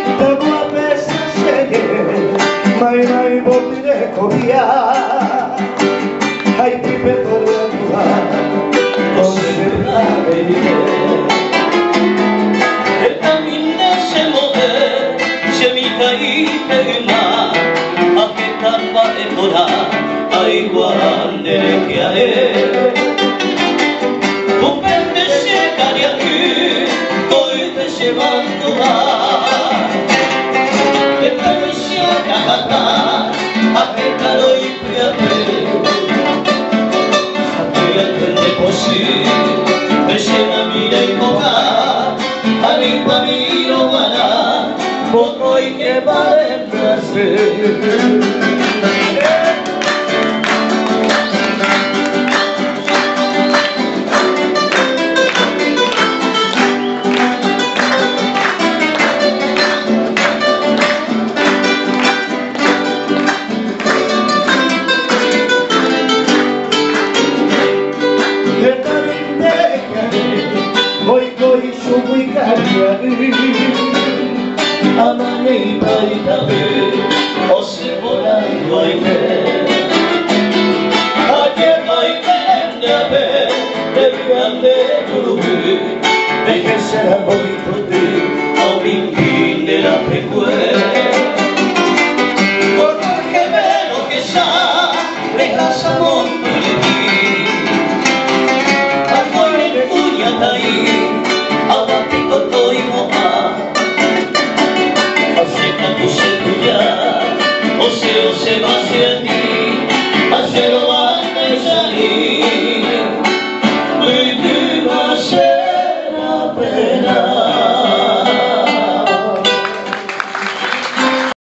Estamos a veces llegué, mai volti de copia, hay pipe por la tua, no se la veía. El camino se mueve, se mi caída, a que tapa de cora, a igual de que a él. Tu pende se cae aquí, coite se mandó. Poco y que vale placer. Amane baitabe, ose volando aire. Ayer bailando de grande club, de que será bonito de a mi fin de la pecueria.